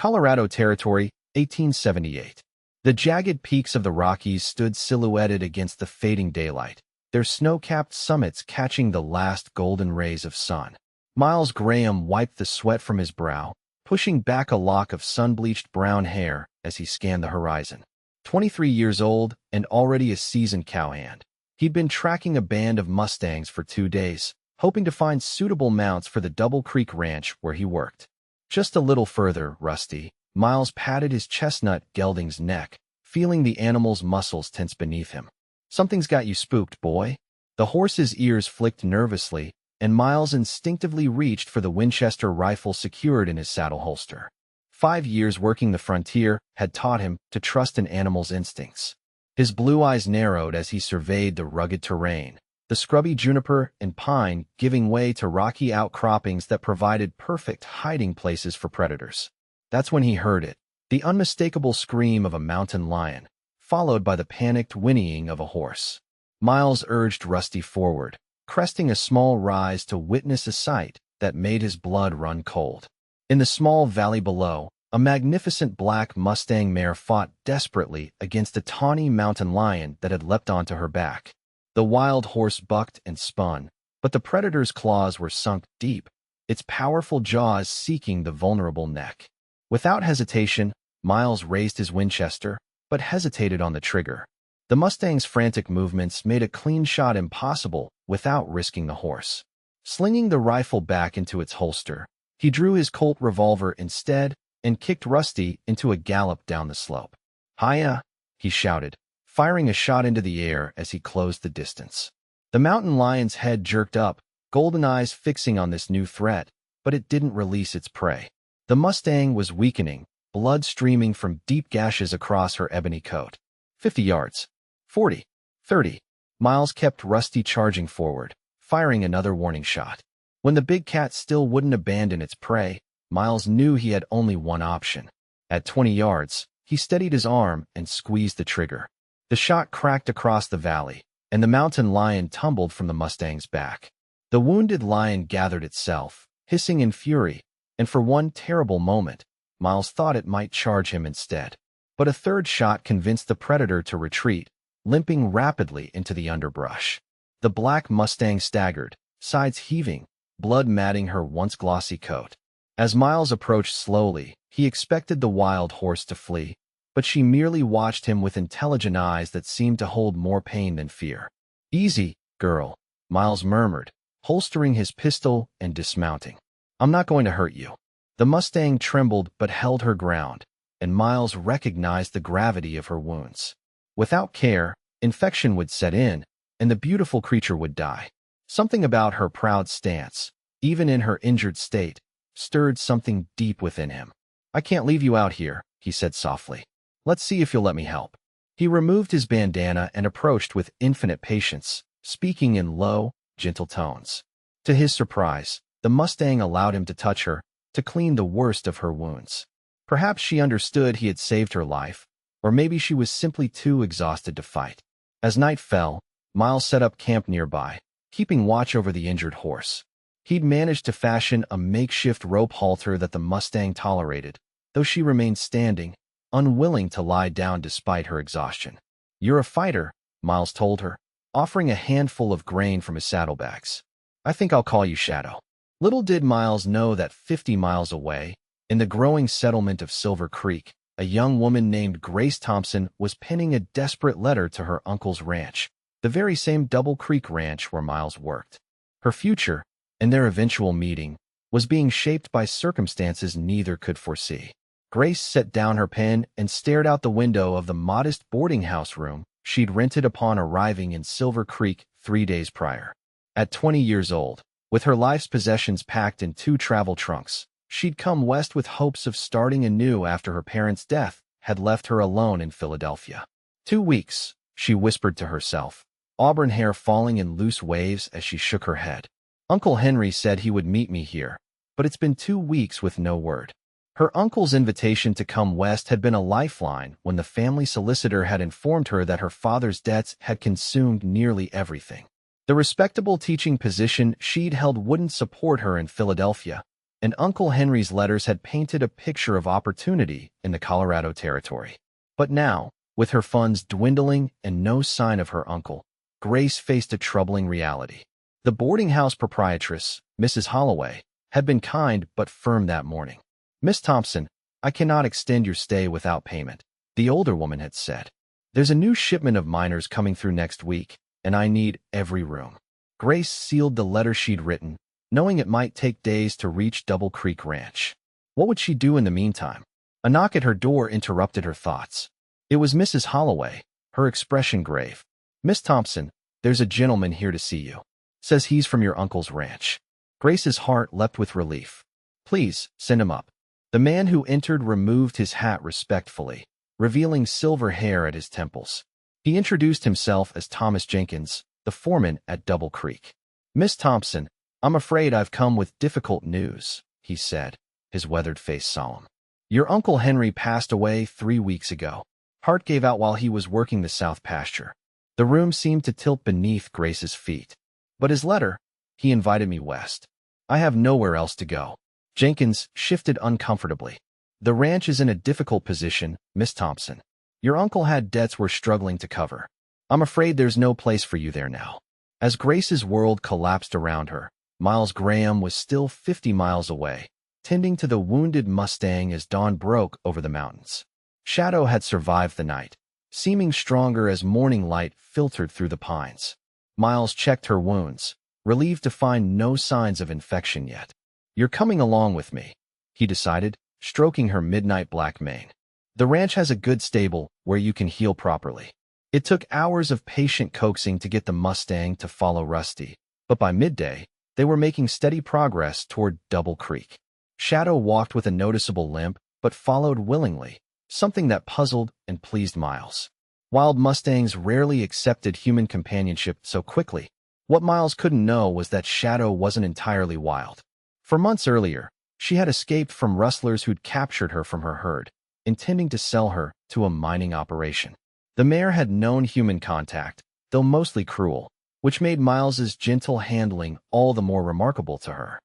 Colorado Territory, 1878. The jagged peaks of the Rockies stood silhouetted against the fading daylight, their snow-capped summits catching the last golden rays of sun. Miles Graham wiped the sweat from his brow, pushing back a lock of sun-bleached brown hair as he scanned the horizon. 23 years old and already a seasoned cowhand, he'd been tracking a band of Mustangs for 2 days, hoping to find suitable mounts for the Double Creek Ranch where he worked. Just a little further, Rusty. Miles patted his chestnut gelding's neck, feeling the animal's muscles tense beneath him. Something's got you spooked, boy. The horse's ears flicked nervously, and Miles instinctively reached for the Winchester rifle secured in his saddle holster. 5 years working the frontier had taught him to trust an animal's instincts. His blue eyes narrowed as he surveyed the rugged terrain, the scrubby juniper and pine giving way to rocky outcroppings that provided perfect hiding places for predators. That's when he heard it, the unmistakable scream of a mountain lion, followed by the panicked whinnying of a horse. Miles urged Rusty forward, cresting a small rise to witness a sight that made his blood run cold. In the small valley below, a magnificent black Mustang mare fought desperately against a tawny mountain lion that had leapt onto her back. The wild horse bucked and spun, but the predator's claws were sunk deep, its powerful jaws seeking the vulnerable neck. Without hesitation, Miles raised his Winchester, but hesitated on the trigger. The Mustang's frantic movements made a clean shot impossible without risking the horse. Slinging the rifle back into its holster, he drew his Colt revolver instead and kicked Rusty into a gallop down the slope. "Hiya!" he shouted, firing a shot into the air as he closed the distance. The mountain lion's head jerked up, golden eyes fixing on this new threat, but it didn't release its prey. The Mustang was weakening, blood streaming from deep gashes across her ebony coat. 50 yards. 40. 30. Miles kept Rusty charging forward, firing another warning shot. When the big cat still wouldn't abandon its prey, Miles knew he had only one option. At 20 yards, he steadied his arm and squeezed the trigger. The shot cracked across the valley, and the mountain lion tumbled from the Mustang's back. The wounded lion gathered itself, hissing in fury, and for one terrible moment, Miles thought it might charge him instead. But a third shot convinced the predator to retreat, limping rapidly into the underbrush. The black Mustang staggered, sides heaving, blood matting her once glossy coat. As Miles approached slowly, he expected the wild horse to flee, but she merely watched him with intelligent eyes that seemed to hold more pain than fear. "Easy, girl," Miles murmured, holstering his pistol and dismounting. "I'm not going to hurt you." The Mustang trembled but held her ground, and Miles recognized the gravity of her wounds. Without care, infection would set in, and the beautiful creature would die. Something about her proud stance, even in her injured state, stirred something deep within him. "I can't leave you out here," he said softly. "Let's see if you'll let me help." He removed his bandana and approached with infinite patience, speaking in low, gentle tones. To his surprise, the Mustang allowed him to touch her, to clean the worst of her wounds. Perhaps she understood he had saved her life, or maybe she was simply too exhausted to fight. As night fell, Miles set up camp nearby, keeping watch over the injured horse. He'd managed to fashion a makeshift rope halter that the Mustang tolerated, though she remained standing, unwilling to lie down despite her exhaustion. "You're a fighter," Miles told her, offering a handful of grain from his saddlebags. "I think I'll call you Shadow." Little did Miles know that 50 miles away, in the growing settlement of Silver Creek, a young woman named Grace Thompson was penning a desperate letter to her uncle's ranch, the very same Double Creek Ranch where Miles worked. Her future, and their eventual meeting, was being shaped by circumstances neither could foresee. Grace set down her pen and stared out the window of the modest boarding house room she'd rented upon arriving in Silver Creek 3 days prior. At 20 years old, with her life's possessions packed in 2 travel trunks, she'd come west with hopes of starting anew after her parents' death had left her alone in Philadelphia. 2 weeks, she whispered to herself, auburn hair falling in loose waves as she shook her head. "Uncle Henry said he would meet me here, but it's been 2 weeks with no word." Her uncle's invitation to come west had been a lifeline when the family solicitor had informed her that her father's debts had consumed nearly everything. The respectable teaching position she'd held wouldn't support her in Philadelphia, and Uncle Henry's letters had painted a picture of opportunity in the Colorado Territory. But now, with her funds dwindling and no sign of her uncle, Grace faced a troubling reality. The boarding house proprietress, Mrs. Holloway, had been kind but firm that morning. "Miss Thompson, I cannot extend your stay without payment," the older woman had said. "There's a new shipment of miners coming through next week, and I need every room." Grace sealed the letter she'd written, knowing it might take days to reach Double Creek Ranch. What would she do in the meantime? A knock at her door interrupted her thoughts. It was Mrs. Holloway, her expression grave. "Miss Thompson, there's a gentleman here to see you. Says he's from your uncle's ranch." Grace's heart leapt with relief. "Please, send him up." The man who entered removed his hat respectfully, revealing silver hair at his temples. He introduced himself as Thomas Jenkins, the foreman at Double Creek. "Miss Thompson, I'm afraid I've come with difficult news," he said, his weathered face solemn. "Your Uncle Henry passed away 3 weeks ago." Hart gave out while he was working the south pasture. The room seemed to tilt beneath Grace's feet. "But his letter, he invited me west. I have nowhere else to go." Jenkins shifted uncomfortably. "The ranch is in a difficult position, Miss Thompson. Your uncle had debts we're struggling to cover. I'm afraid there's no place for you there now." As Grace's world collapsed around her, Miles Graham was still 50 miles away, tending to the wounded Mustang as dawn broke over the mountains. Shadow had survived the night, seeming stronger as morning light filtered through the pines. Miles checked her wounds, relieved to find no signs of infection yet. "You're coming along with me," he decided, stroking her midnight black mane. "The ranch has a good stable where you can heal properly." It took hours of patient coaxing to get the Mustang to follow Rusty, but by midday, they were making steady progress toward Double Creek. Shadow walked with a noticeable limp, but followed willingly, something that puzzled and pleased Miles. Wild Mustangs rarely accepted human companionship so quickly. What Miles couldn't know was that Shadow wasn't entirely wild. For months earlier, she had escaped from rustlers who'd captured her from her herd, intending to sell her to a mining operation. The mare had known human contact, though mostly cruel, which made Miles's gentle handling all the more remarkable to her.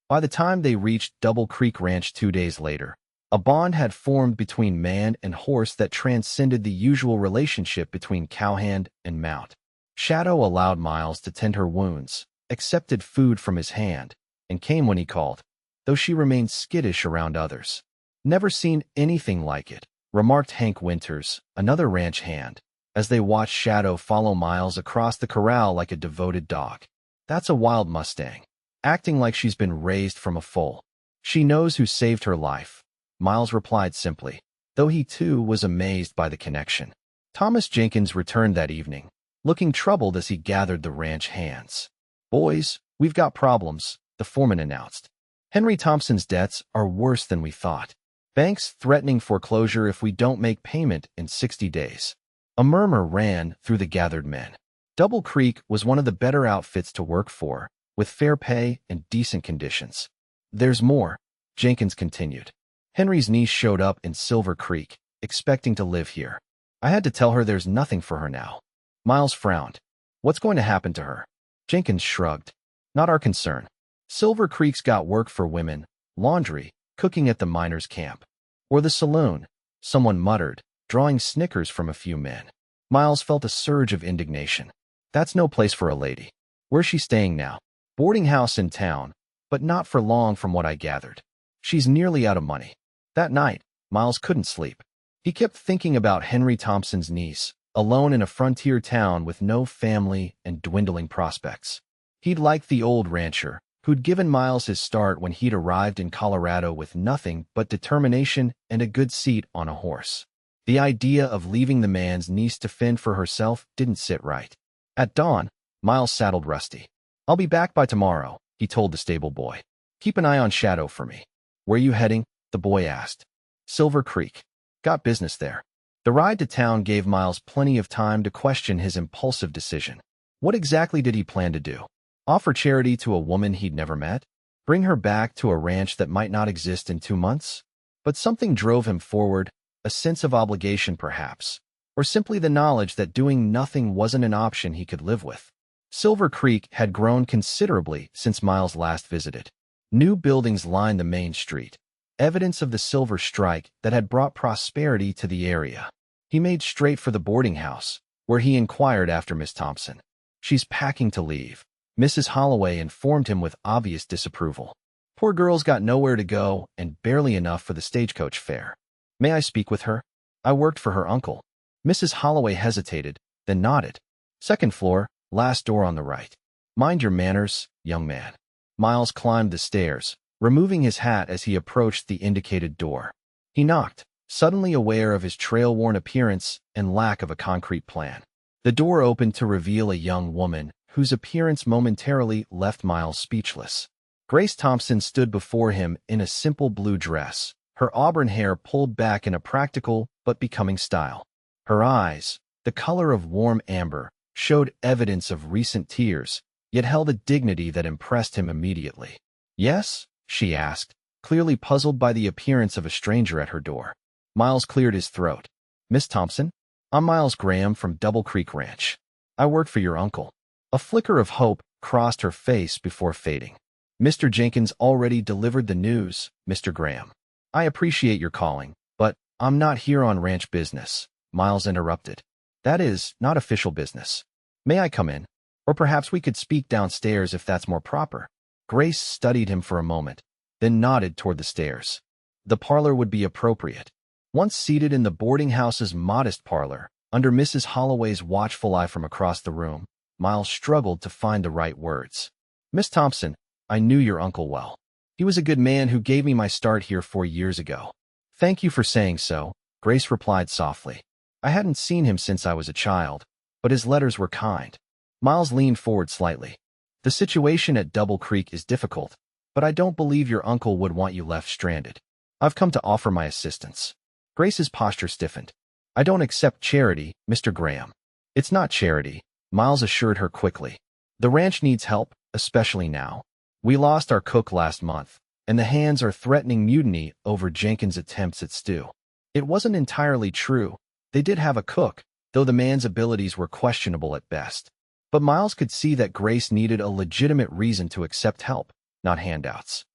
By the time they reached Double Creek Ranch 2 days later, a bond had formed between man and horse that transcended the usual relationship between cowhand and mount. Shadow allowed Miles to tend her wounds, accepted food from his hand, and came when he called, though she remained skittish around others. "Never seen anything like it," remarked Hank Winters, another ranch hand, as they watched Shadow follow Miles across the corral like a devoted dog. "That's a wild Mustang, acting like she's been raised from a foal. She knows who saved her life," Miles replied simply, though he too was amazed by the connection. Thomas Jenkins returned that evening, looking troubled as he gathered the ranch hands. "Boys, we've got problems," the foreman announced. "Henry Thompson's debts are worse than we thought. Banks threatening foreclosure if we don't make payment in 60 days. A murmur ran through the gathered men. Double Creek was one of the better outfits to work for, with fair pay and decent conditions. "There's more," Jenkins continued. "Henry's niece showed up in Silver Creek, expecting to live here. I had to tell her there's nothing for her now." Miles frowned. "What's going to happen to her?" Jenkins shrugged. "Not our concern. Silver Creek's got work for women, laundry, cooking at the miners' camp. Or the saloon," someone muttered, drawing snickers from a few men. Miles felt a surge of indignation. "That's no place for a lady. Where's she staying now?" "Boarding house in town, but not for long from what I gathered. She's nearly out of money." That night, Miles couldn't sleep. He kept thinking about Henry Thompson's niece, alone in a frontier town with no family and dwindling prospects. He'd liked the old rancher, who'd given Miles his start when he'd arrived in Colorado with nothing but determination and a good seat on a horse. The idea of leaving the man's niece to fend for herself didn't sit right. At dawn, Miles saddled Rusty. "I'll be back by tomorrow," he told the stable boy. "Keep an eye on Shadow for me." "Where you heading?" the boy asked. "Silver Creek. Got business there." The ride to town gave Miles plenty of time to question his impulsive decision. What exactly did he plan to do? Offer charity to a woman he'd never met? Bring her back to a ranch that might not exist in 2 months? But something drove him forward, a sense of obligation perhaps, or simply the knowledge that doing nothing wasn't an option he could live with. Silver Creek had grown considerably since Miles last visited. New buildings lined the main street, evidence of the silver strike that had brought prosperity to the area. He made straight for the boarding house, where he inquired after Miss Thompson. "She's packing to leave," Mrs. Holloway informed him with obvious disapproval. "Poor girl's got nowhere to go and barely enough for the stagecoach fare." "May I speak with her? I worked for her uncle." Mrs. Holloway hesitated, then nodded. "Second floor, last door on the right." "Mind your manners, young man." Miles climbed the stairs, removing his hat as he approached the indicated door. He knocked, suddenly aware of his trail-worn appearance and lack of a concrete plan. The door opened to reveal a young woman whose appearance momentarily left Miles speechless. Grace Thompson stood before him in a simple blue dress, her auburn hair pulled back in a practical but becoming style. Her eyes, the color of warm amber, showed evidence of recent tears, yet held a dignity that impressed him immediately. "Yes?" she asked, clearly puzzled by the appearance of a stranger at her door. Miles cleared his throat. "Miss Thompson? I'm Miles Graham from Double Creek Ranch. I work for your uncle." A flicker of hope crossed her face before fading. "Mr. Jenkins already delivered the news, Mr. Graham. I appreciate your calling, but I'm not here on ranch business," Miles interrupted. "That is, not official business. May I come in? Or perhaps we could speak downstairs if that's more proper." Grace studied him for a moment, then nodded toward the stairs. The parlor would be appropriate. Once seated in the boarding house's modest parlor, under Mrs. Holloway's watchful eye from across the room, Miles struggled to find the right words. "Miss Thompson, I knew your uncle well. He was a good man who gave me my start here 4 years ago." "Thank you for saying so," Grace replied softly. "I hadn't seen him since I was a child, but his letters were kind." Miles leaned forward slightly. "The situation at Double Creek is difficult, but I don't believe your uncle would want you left stranded. I've come to offer my assistance." Grace's posture stiffened. "I don't accept charity, Mr. Graham." "It's not charity," Miles assured her quickly. "The ranch needs help, especially now. We lost our cook last month, and the hands are threatening mutiny over Jenkins' attempts at stew." It wasn't entirely true. They did have a cook, though the man's abilities were questionable at best. But Miles could see that Grace needed a legitimate reason to accept help, not handouts.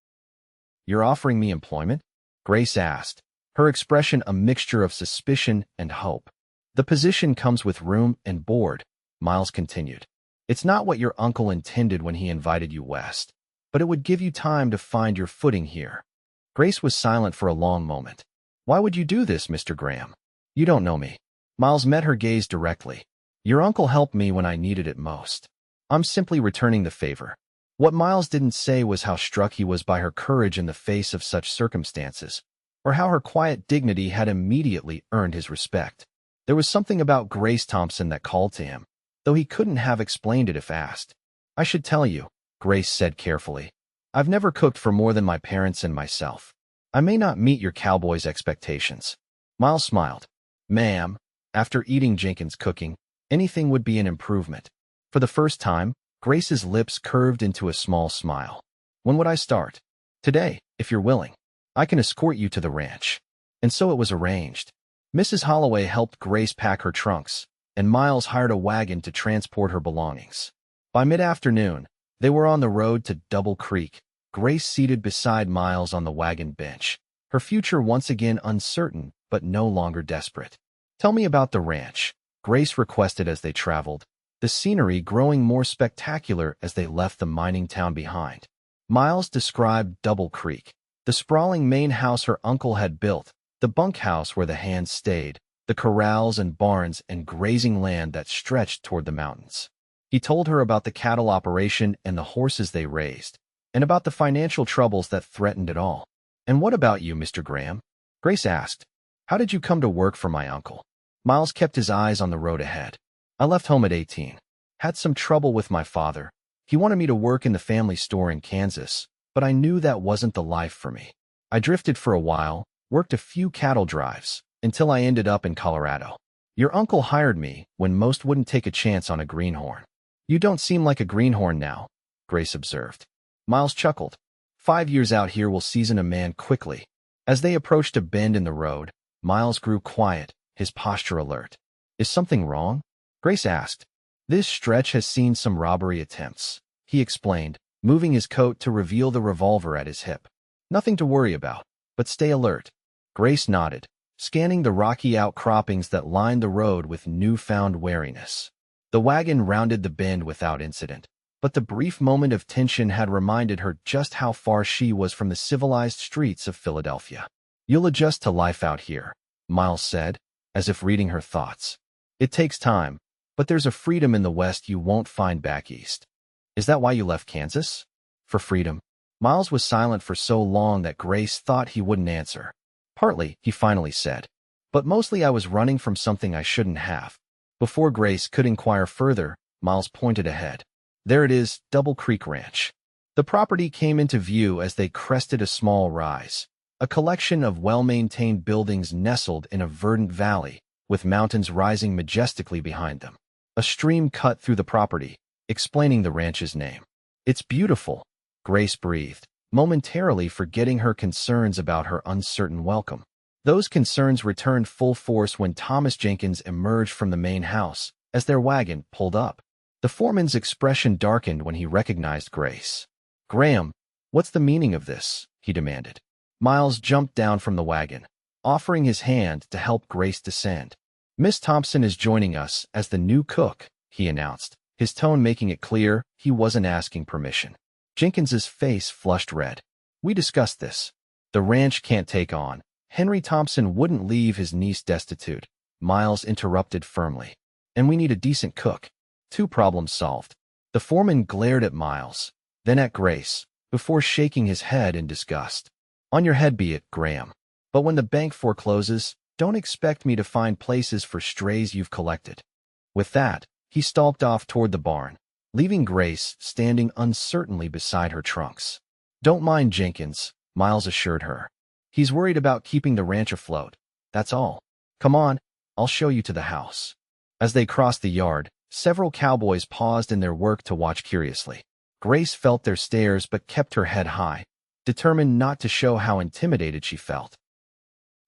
"You're offering me employment?" Grace asked, her expression a mixture of suspicion and hope. "The position comes with room and board," Miles continued. "It's not what your uncle intended when he invited you west, but it would give you time to find your footing here." Grace was silent for a long moment. "Why would you do this, Mr. Graham? You don't know me." Miles met her gaze directly. "Your uncle helped me when I needed it most. I'm simply returning the favor." What Miles didn't say was how struck he was by her courage in the face of such circumstances, or how her quiet dignity had immediately earned his respect. There was something about Grace Thompson that called to him, though he couldn't have explained it if asked. "I should tell you," Grace said carefully. "I've never cooked for more than my parents and myself. I may not meet your cowboy's expectations." Miles smiled. "Ma'am, after eating Jenkins' cooking, anything would be an improvement." For the first time, Grace's lips curved into a small smile. "When would I start?" "Today, if you're willing. I can escort you to the ranch." And so it was arranged. Mrs. Holloway helped Grace pack her trunks, and Miles hired a wagon to transport her belongings. By mid-afternoon, they were on the road to Double Creek, Grace seated beside Miles on the wagon bench, her future once again uncertain but no longer desperate. "Tell me about the ranch," Grace requested as they traveled, the scenery growing more spectacular as they left the mining town behind. Miles described Double Creek, the sprawling main house her uncle had built, the bunkhouse where the hands stayed, the corrals and barns and grazing land that stretched toward the mountains. He told her about the cattle operation and the horses they raised, and about the financial troubles that threatened it all. "And what about you, Mr. Graham?" Grace asked. "How did you come to work for my uncle?" Miles kept his eyes on the road ahead. "I left home at 18. Had some trouble with my father. He wanted me to work in the family store in Kansas, but I knew that wasn't the life for me. I drifted for a while, worked a few cattle drives, until I ended up in Colorado. Your uncle hired me when most wouldn't take a chance on a greenhorn." "You don't seem like a greenhorn now," Grace observed. Miles chuckled. 5 years out here will season a man quickly." As they approached a bend in the road, Miles grew quiet, his posture alert. "Is something wrong?" Grace asked. "This stretch has seen some robbery attempts," he explained, moving his coat to reveal the revolver at his hip. "Nothing to worry about, but stay alert." Grace nodded, scanning the rocky outcroppings that lined the road with newfound wariness. The wagon rounded the bend without incident, but the brief moment of tension had reminded her just how far she was from the civilized streets of Philadelphia. "You'll adjust to life out here," Miles said, as if reading her thoughts. "It takes time, but there's a freedom in the West you won't find back east." "Is that why you left Kansas?" "For freedom." Miles was silent for so long that Grace thought he wouldn't answer. "Partly," he finally said, "but mostly I was running from something I shouldn't have." Before Grace could inquire further, Miles pointed ahead. "There it is, Double Creek Ranch." The property came into view as they crested a small rise, a collection of well-maintained buildings nestled in a verdant valley, with mountains rising majestically behind them. A stream cut through the property, explaining the ranch's name. "It's beautiful," Grace breathed, momentarily forgetting her concerns about her uncertain welcome. Those concerns returned full force when Thomas Jenkins emerged from the main house as their wagon pulled up. The foreman's expression darkened when he recognized Grace. "Graham, what's the meaning of this?" he demanded. Miles jumped down from the wagon, offering his hand to help Grace descend. "Miss Thompson is joining us as the new cook," he announced, his tone making it clear he wasn't asking permission. Jenkins's face flushed red. "We discussed this. The ranch can't take on. Henry Thompson wouldn't leave his niece destitute," Miles interrupted firmly. "And we need a decent cook." Two problems solved. The foreman glared at Miles, then at Grace, before shaking his head in disgust. "On your head be it, Graham. But when the bank forecloses, don't expect me to find places for strays you've collected." With that, he stalked off toward the barn, leaving Grace standing uncertainly beside her trunks. "Don't mind Jenkins," Miles assured her. "He's worried about keeping the ranch afloat. That's all. Come on, I'll show you to the house." As they crossed the yard, several cowboys paused in their work to watch curiously. Grace felt their stares but kept her head high, determined not to show how intimidated she felt.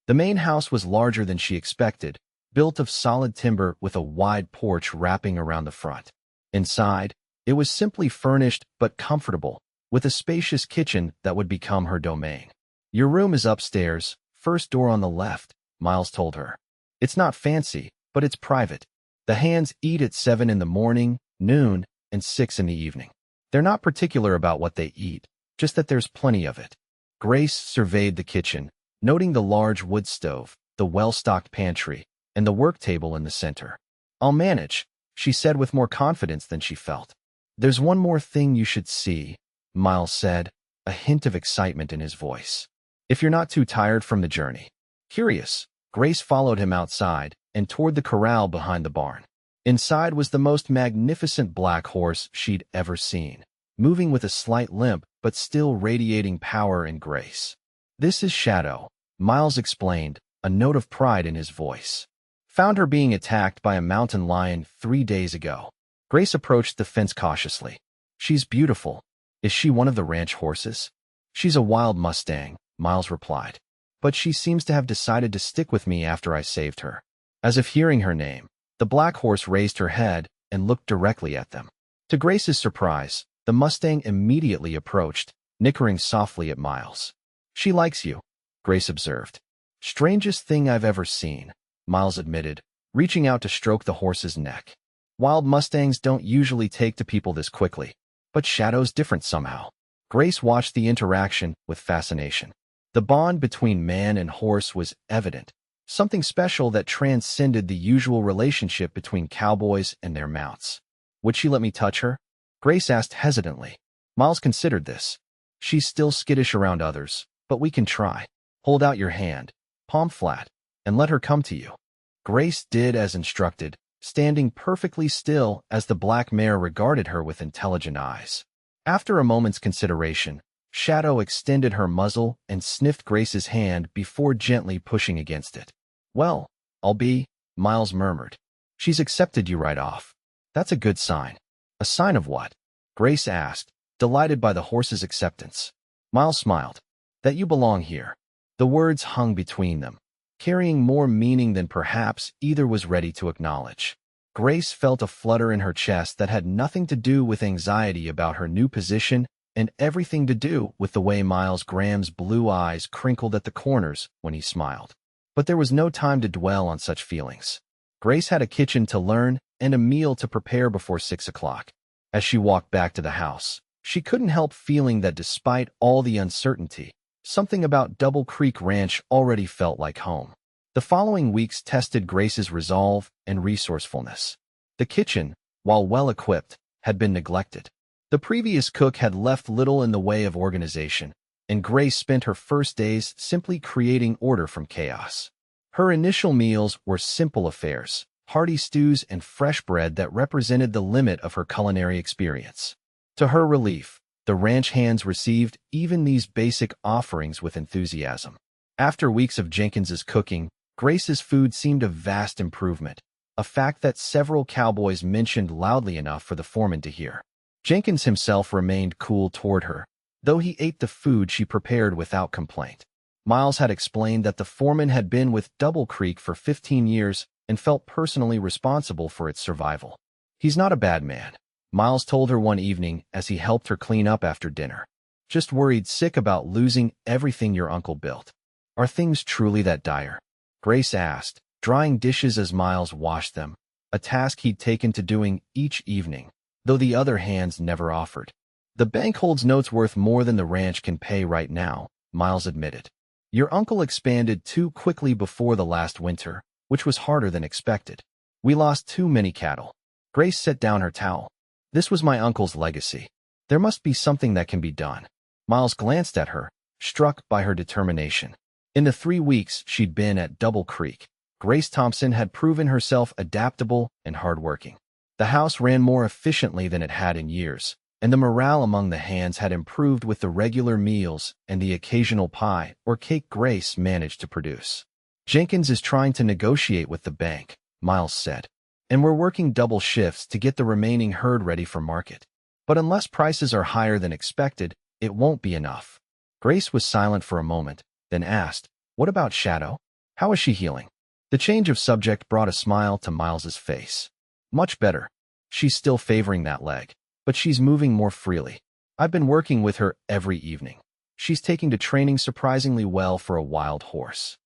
The main house was larger than she expected, built of solid timber with a wide porch wrapping around the front. Inside, it was simply furnished but comfortable, with a spacious kitchen that would become her domain. "Your room is upstairs, first door on the left," Miles told her. "It's not fancy, but it's private. The hands eat at 7 in the morning, noon, and 6 in the evening. They're not particular about what they eat, just that there's plenty of it." Grace surveyed the kitchen, noting the large wood stove, the well-stocked pantry, and the work table in the center. "I'll manage," she said with more confidence than she felt. "There's one more thing you should see," Miles said, a hint of excitement in his voice. "If you're not too tired from the journey." Curious, Grace followed him outside and toward the corral behind the barn. Inside was the most magnificent black horse she'd ever seen, moving with a slight limp but still radiating power and grace. "This is Shadow," Miles explained, a note of pride in his voice. "Found her being attacked by a mountain lion 3 days ago." Grace approached the fence cautiously. "She's beautiful. Is she one of the ranch horses?" "She's a wild Mustang," Miles replied. "But she seems to have decided to stick with me after I saved her." As if hearing her name, the black horse raised her head and looked directly at them. To Grace's surprise, the Mustang immediately approached, nickering softly at Miles. "She likes you," Grace observed. "Strangest thing I've ever seen," Miles admitted, reaching out to stroke the horse's neck. "Wild Mustangs don't usually take to people this quickly, but Shadow's different somehow." Grace watched the interaction with fascination. The bond between man and horse was evident, something special that transcended the usual relationship between cowboys and their mounts. "Would she let me touch her?" Grace asked hesitantly. Miles considered this. "She's still skittish around others, but we can try. Hold out your hand, palm flat, and let her come to you." Grace did as instructed, standing perfectly still as the black mare regarded her with intelligent eyes. After a moment's consideration, Shadow extended her muzzle and sniffed Grace's hand before gently pushing against it. "Well, I'll be," Miles murmured. "She's accepted you right off. That's a good sign." "A sign of what?" Grace asked, delighted by the horse's acceptance. Miles smiled. "That you belong here." The words hung between them, carrying more meaning than perhaps either was ready to acknowledge. Grace felt a flutter in her chest that had nothing to do with anxiety about her new position and everything to do with the way Miles Graham's blue eyes crinkled at the corners when he smiled. But there was no time to dwell on such feelings. Grace had a kitchen to learn and a meal to prepare before 6 o'clock. As she walked back to the house, she couldn't help feeling that despite all the uncertainty, something about Double Creek Ranch already felt like home. The following weeks tested Grace's resolve and resourcefulness. The kitchen, while well-equipped, had been neglected. The previous cook had left little in the way of organization, and Grace spent her first days simply creating order from chaos. Her initial meals were simple affairs, hearty stews and fresh bread that represented the limit of her culinary experience. To her relief, the ranch hands received even these basic offerings with enthusiasm. After weeks of Jenkins's cooking, Grace's food seemed a vast improvement, a fact that several cowboys mentioned loudly enough for the foreman to hear. Jenkins himself remained cool toward her, though he ate the food she prepared without complaint. Miles had explained that the foreman had been with Double Creek for 15 years and felt personally responsible for its survival. "He's not a bad man," Miles told her one evening as he helped her clean up after dinner. "Just worried sick about losing everything your uncle built." "Are things truly that dire?" Grace asked, drying dishes as Miles washed them, a task he'd taken to doing each evening, though the other hands never offered. "The bank holds notes worth more than the ranch can pay right now," Miles admitted. "Your uncle expanded too quickly before the last winter, which was harder than expected. We lost too many cattle." Grace set down her towel. "This was my uncle's legacy. There must be something that can be done." Miles glanced at her, struck by her determination. In the 3 weeks she'd been at Double Creek, Grace Thompson had proven herself adaptable and hardworking. The house ran more efficiently than it had in years, and the morale among the hands had improved with the regular meals and the occasional pie or cake Grace managed to produce. "Jenkins is trying to negotiate with the bank," Miles said, "and we're working double shifts to get the remaining herd ready for market. But unless prices are higher than expected, it won't be enough." Grace was silent for a moment, then asked, "What about Shadow? How is she healing?" The change of subject brought a smile to Miles's face. "Much better. She's still favoring that leg, but she's moving more freely. I've been working with her every evening. She's taking to training surprisingly well for a wild horse."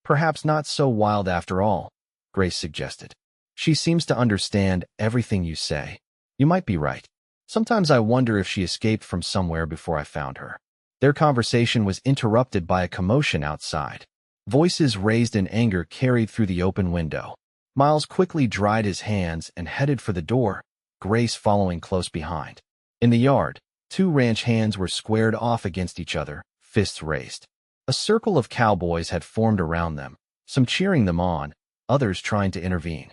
"Perhaps not so wild after all," Grace suggested. "She seems to understand everything you say." "You might be right. Sometimes I wonder if she escaped from somewhere before I found her." Their conversation was interrupted by a commotion outside. Voices raised in anger carried through the open window. Miles quickly dried his hands and headed for the door, Grace following close behind. In the yard, 2 ranch hands were squared off against each other, fists raised. A circle of cowboys had formed around them, some cheering them on, others trying to intervene.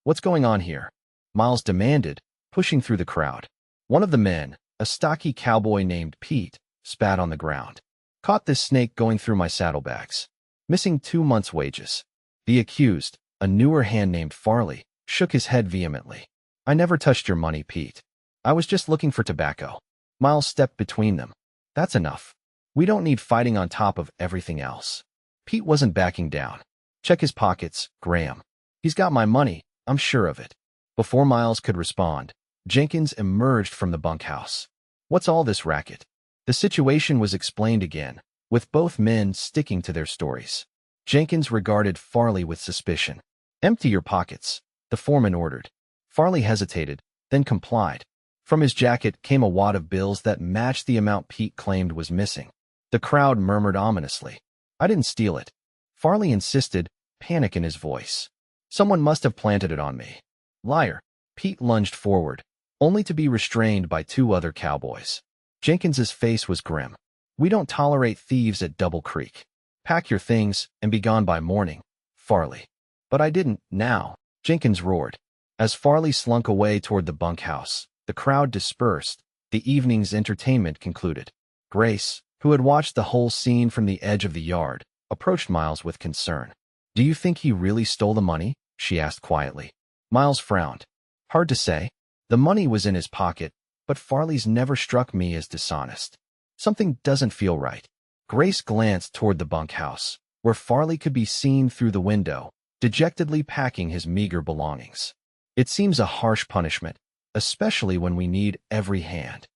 "What's going on here?" Miles demanded, pushing through the crowd. One of the men, a stocky cowboy named Pete, spat on the ground. "Caught this snake going through my saddlebags. Missing 2 months' wages." The accused, a newer hand named Farley, shook his head vehemently. "I never touched your money, Pete. I was just looking for tobacco." Miles stepped between them. "That's enough. We don't need fighting on top of everything else." Pete wasn't backing down. "Check his pockets, Graham. He's got my money, I'm sure of it." Before Miles could respond, Jenkins emerged from the bunkhouse. "What's all this racket?" The situation was explained again, with both men sticking to their stories. Jenkins regarded Farley with suspicion. "Empty your pockets," the foreman ordered. Farley hesitated, then complied. From his jacket came a wad of bills that matched the amount Pete claimed was missing. The crowd murmured ominously. "I didn't steal it," Farley insisted, panic in his voice. "Someone must have planted it on me." "Liar." Pete lunged forward, only to be restrained by 2 other cowboys. Jenkins's face was grim. "We don't tolerate thieves at Double Creek. Pack your things and be gone by morning, Farley." "But I didn't, now," Jenkins roared. As Farley slunk away toward the bunkhouse, the crowd dispersed. The evening's entertainment concluded. Grace, who had watched the whole scene from the edge of the yard, approached Miles with concern. "Do you think he really stole the money?" she asked quietly. Miles frowned. "Hard to say. The money was in his pocket, but Farley's never struck me as dishonest. Something doesn't feel right." Grace glanced toward the bunkhouse, where Farley could be seen through the window, dejectedly packing his meager belongings. "It seems a harsh punishment, especially when we need every hand."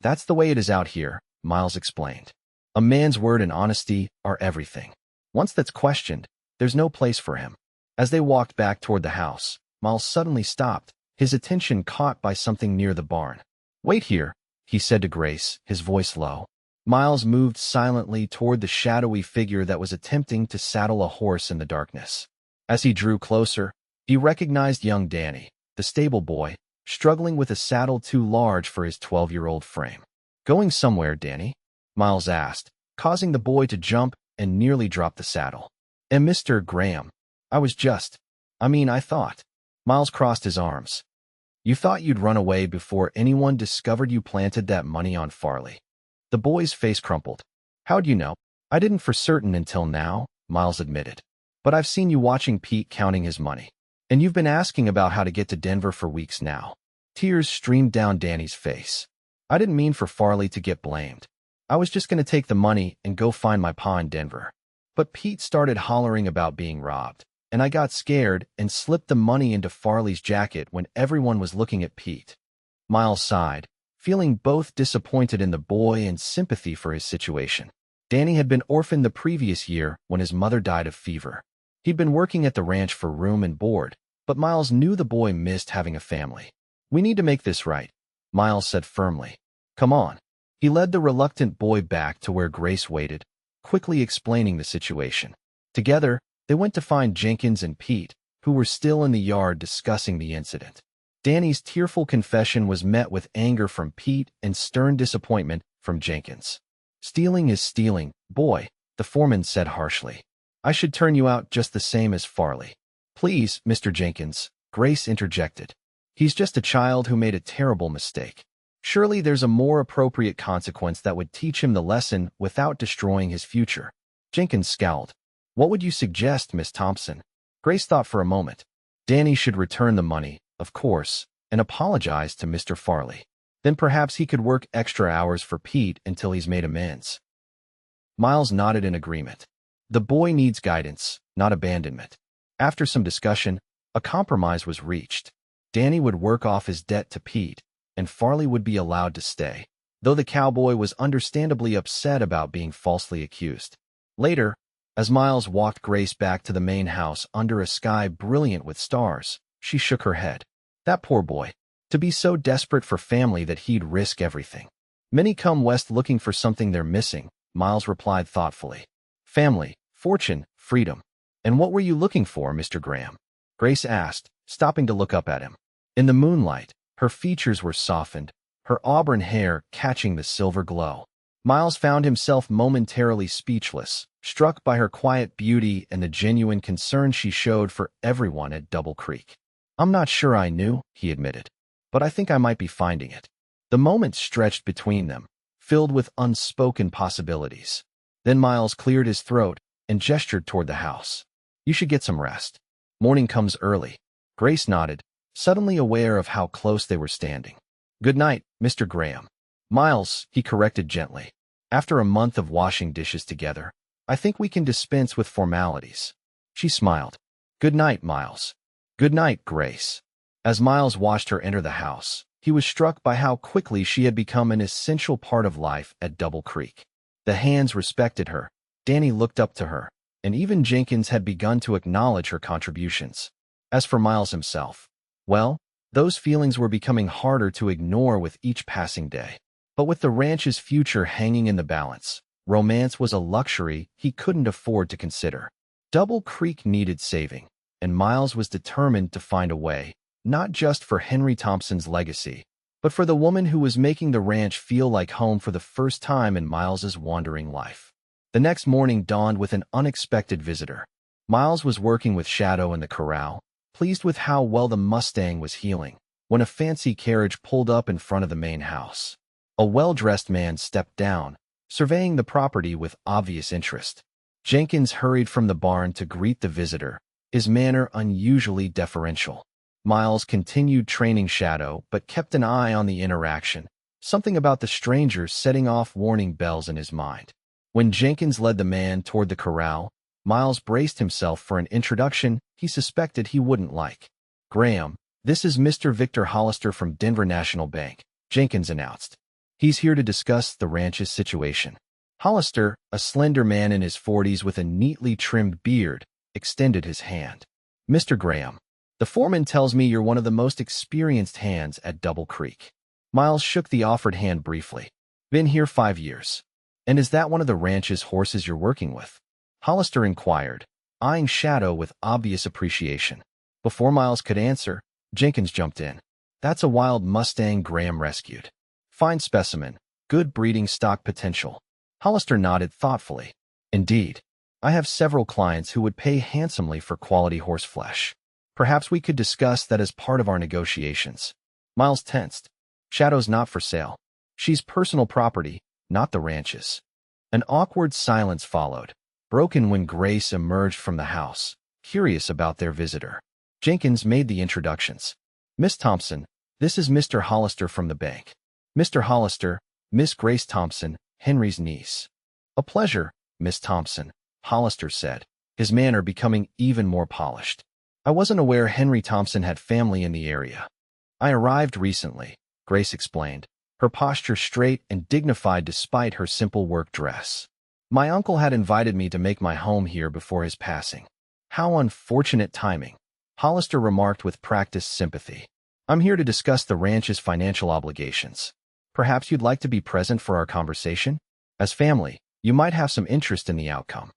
That's the way it is out here, Miles explained. A man's word and honesty are everything. Once that's questioned, there's no place for him. As they walked back toward the house, Miles suddenly stopped, his attention caught by something near the barn. "Wait here," he said to Grace, his voice low. Miles moved silently toward the shadowy figure that was attempting to saddle a horse in the darkness. As he drew closer, he recognized young Danny, the stable boy, struggling with a saddle too large for his 12-year-old frame. "Going somewhere, Danny?" Miles asked, causing the boy to jump and nearly drop the saddle. "And Mr. Graham, I thought." Miles crossed his arms. "You thought you'd run away before anyone discovered you planted that money on Farley?" The boy's face crumpled. "How'd you know?" "I didn't for certain until now," Miles admitted. "But I've seen you watching Pete counting his money. And you've been asking about how to get to Denver for weeks now." Tears streamed down Danny's face. "I didn't mean for Farley to get blamed. I was just going to take the money and go find my pa in Denver. But Pete started hollering about being robbed, and I got scared and slipped the money into Farley's jacket when everyone was looking at Pete." Miles sighed, feeling both disappointed in the boy and sympathy for his situation. Danny had been orphaned the previous year when his mother died of fever. He'd been working at the ranch for room and board, but Miles knew the boy missed having a family. "We need to make this right," Miles said firmly. "Come on." He led the reluctant boy back to where Grace waited, quickly explaining the situation. Together, they went to find Jenkins and Pete, who were still in the yard discussing the incident. Danny's tearful confession was met with anger from Pete and stern disappointment from Jenkins. "Stealing is stealing, boy," the foreman said harshly. "I should turn you out just the same as Farley." "Please, Mr. Jenkins," Grace interjected. "He's just a child who made a terrible mistake. Surely there's a more appropriate consequence that would teach him the lesson without destroying his future." Jenkins scowled. "What would you suggest, Miss Thompson?" Grace thought for a moment. Danny should return the money, of course, and apologize to Mr. Farley. Then perhaps he could work extra hours for Pete until he's made amends. Miles nodded in agreement. The boy needs guidance, not abandonment. After some discussion, a compromise was reached. Danny would work off his debt to Pete, and Farley would be allowed to stay, though the cowboy was understandably upset about being falsely accused. Later, as Miles walked Grace back to the main house under a sky brilliant with stars, she shook her head. That poor boy. To be so desperate for family that he'd risk everything. "Many come west looking for something they're missing," Miles replied thoughtfully. "Family, fortune, freedom. And what were you looking for, Mr. Graham?" Grace asked, stopping to look up at him. In the moonlight, her features were softened, her auburn hair catching the silver glow. Miles found himself momentarily speechless, struck by her quiet beauty and the genuine concern she showed for everyone at Double Creek. "I'm not sure I knew," he admitted, "but I think I might be finding it." The moment stretched between them, filled with unspoken possibilities. Then Miles cleared his throat and gestured toward the house. "You should get some rest. Morning comes early." Grace nodded, suddenly aware of how close they were standing. "Good night, Mr. Graham." "Miles," he corrected gently. "After a month of washing dishes together, I think we can dispense with formalities." She smiled. "Good night, Miles." "Good night, Grace." As Miles watched her enter the house, he was struck by how quickly she had become an essential part of life at Double Creek. The hands respected her, Danny looked up to her, and even Jenkins had begun to acknowledge her contributions. As for Miles himself, well, those feelings were becoming harder to ignore with each passing day. But with the ranch's future hanging in the balance, romance was a luxury he couldn't afford to consider. Double Creek needed saving, and Miles was determined to find a way, not just for Henry Thompson's legacy, but for the woman who was making the ranch feel like home for the first time in Miles's wandering life. The next morning dawned with an unexpected visitor. Miles was working with Shadow in the corral, pleased with how well the Mustang was healing, when a fancy carriage pulled up in front of the main house. A well-dressed man stepped down, surveying the property with obvious interest. Jenkins hurried from the barn to greet the visitor, his manner unusually deferential. Miles continued training Shadow but kept an eye on the interaction, something about the stranger setting off warning bells in his mind. When Jenkins led the man toward the corral, Miles braced himself for an introduction he suspected he wouldn't like. "Graham, this is Mr. Victor Hollister from Denver National Bank," Jenkins announced. He's here to discuss the ranch's situation. Hollister, a slender man in his 40s with a neatly trimmed beard, extended his hand. Mr. Graham, the foreman tells me you're one of the most experienced hands at Double Creek. Miles shook the offered hand briefly. Been here 5 years. And is that one of the ranch's horses you're working with? Hollister inquired, eyeing Shadow with obvious appreciation. Before Miles could answer, Jenkins jumped in. That's a wild Mustang Graham rescued. Fine specimen, good breeding stock potential. Hollister nodded thoughtfully. Indeed. I have several clients who would pay handsomely for quality horse flesh. Perhaps we could discuss that as part of our negotiations. Miles tensed. Shadow's not for sale. She's personal property, not the ranch's. An awkward silence followed, broken when Grace emerged from the house, curious about their visitor. Jenkins made the introductions. Miss Thompson, this is Mr. Hollister from the bank. Mr. Hollister, Miss Grace Thompson, Henry's niece. A pleasure, Miss Thompson, Hollister said, his manner becoming even more polished. I wasn't aware Henry Thompson had family in the area. I arrived recently, Grace explained, her posture straight and dignified despite her simple work dress. My uncle had invited me to make my home here before his passing. How unfortunate timing, Hollister remarked with practiced sympathy. I'm here to discuss the ranch's financial obligations. Perhaps you'd like to be present for our conversation? As family, you might have some interest in the outcome.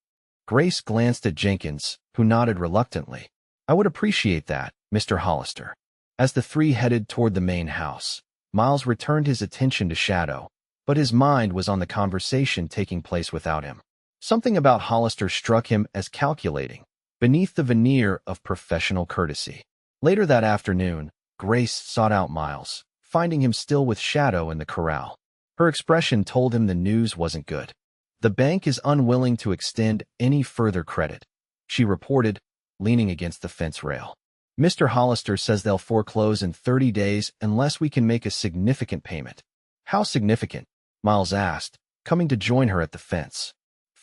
Grace glanced at Jenkins, who nodded reluctantly. I would appreciate that, Mr. Hollister. As the three headed toward the main house, Miles returned his attention to Shadow, but his mind was on the conversation taking place without him. Something about Hollister struck him as calculating, beneath the veneer of professional courtesy. Later that afternoon, Grace sought out Miles, finding him still with Shadow in the corral. Her expression told him the news wasn't good. The bank is unwilling to extend any further credit, she reported, leaning against the fence rail. Mr. Hollister says they'll foreclose in 30 days unless we can make a significant payment. How significant? Miles asked, coming to join her at the fence.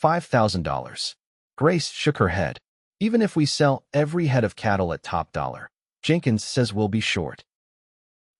$5,000. Grace shook her head. Even if we sell every head of cattle at top dollar, Jenkins says we'll be short.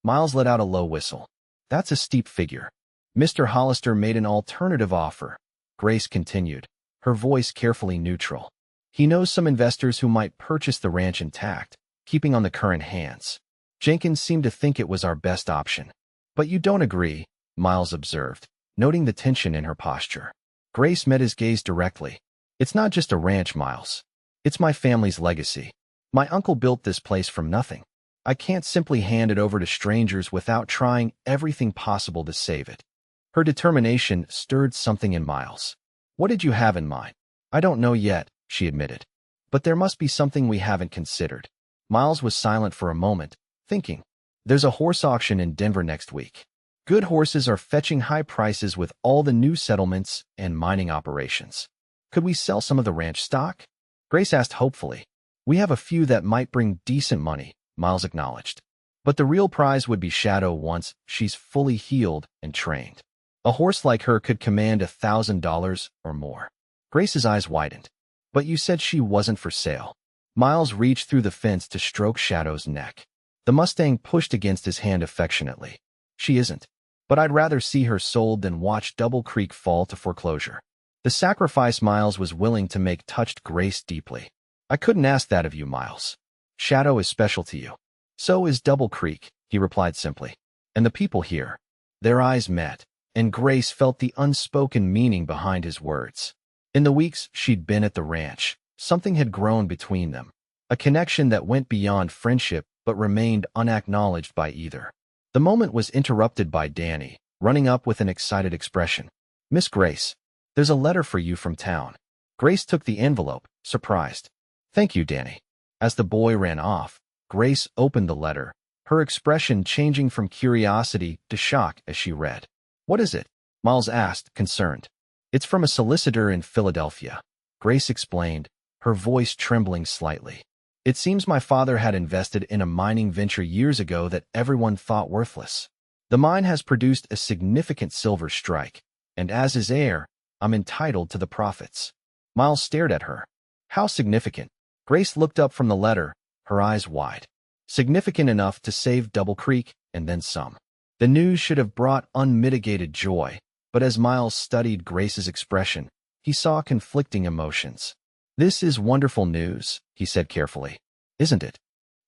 Miles let out a low whistle. That's a steep figure. Mr. Hollister made an alternative offer, Grace continued, her voice carefully neutral. He knows some investors who might purchase the ranch intact, keeping on the current hands. Jenkins seemed to think it was our best option. But you don't agree, Miles observed, noting the tension in her posture. Grace met his gaze directly. It's not just a ranch, Miles. It's my family's legacy. My uncle built this place from nothing. I can't simply hand it over to strangers without trying everything possible to save it. Her determination stirred something in Miles. What did you have in mind? I don't know yet, she admitted. But there must be something we haven't considered. Miles was silent for a moment, thinking. There's a horse auction in Denver next week. Good horses are fetching high prices with all the new settlements and mining operations. Could we sell some of the ranch stock? Grace asked hopefully. We have a few that might bring decent money, Miles acknowledged. But the real prize would be Shadow once she's fully healed and trained. A horse like her could command $1,000 or more. Grace's eyes widened. But you said she wasn't for sale. Miles reached through the fence to stroke Shadow's neck. The Mustang pushed against his hand affectionately. She isn't. But I'd rather see her sold than watch Double Creek fall to foreclosure. The sacrifice Miles was willing to make touched Grace deeply. I couldn't ask that of you, Miles. Shadow is special to you. So is Double Creek, he replied simply. And the people here. Their eyes met, and Grace felt the unspoken meaning behind his words. In the weeks she'd been at the ranch, something had grown between them. A connection that went beyond friendship but remained unacknowledged by either. The moment was interrupted by Danny, running up with an excited expression. Miss Grace, there's a letter for you from town. Grace took the envelope, surprised. Thank you, Danny. As the boy ran off, Grace opened the letter, her expression changing from curiosity to shock as she read. What is it? Miles asked, concerned. It's from a solicitor in Philadelphia, Grace explained, her voice trembling slightly. It seems my father had invested in a mining venture years ago that everyone thought worthless. The mine has produced a significant silver strike, and as his heir, I'm entitled to the profits. Miles stared at her. How significant? Grace looked up from the letter, her eyes wide. Significant enough to save Double Creek, and then some. The news should have brought unmitigated joy, but as Miles studied Grace's expression, he saw conflicting emotions. "This is wonderful news," he said carefully. "Isn't it?"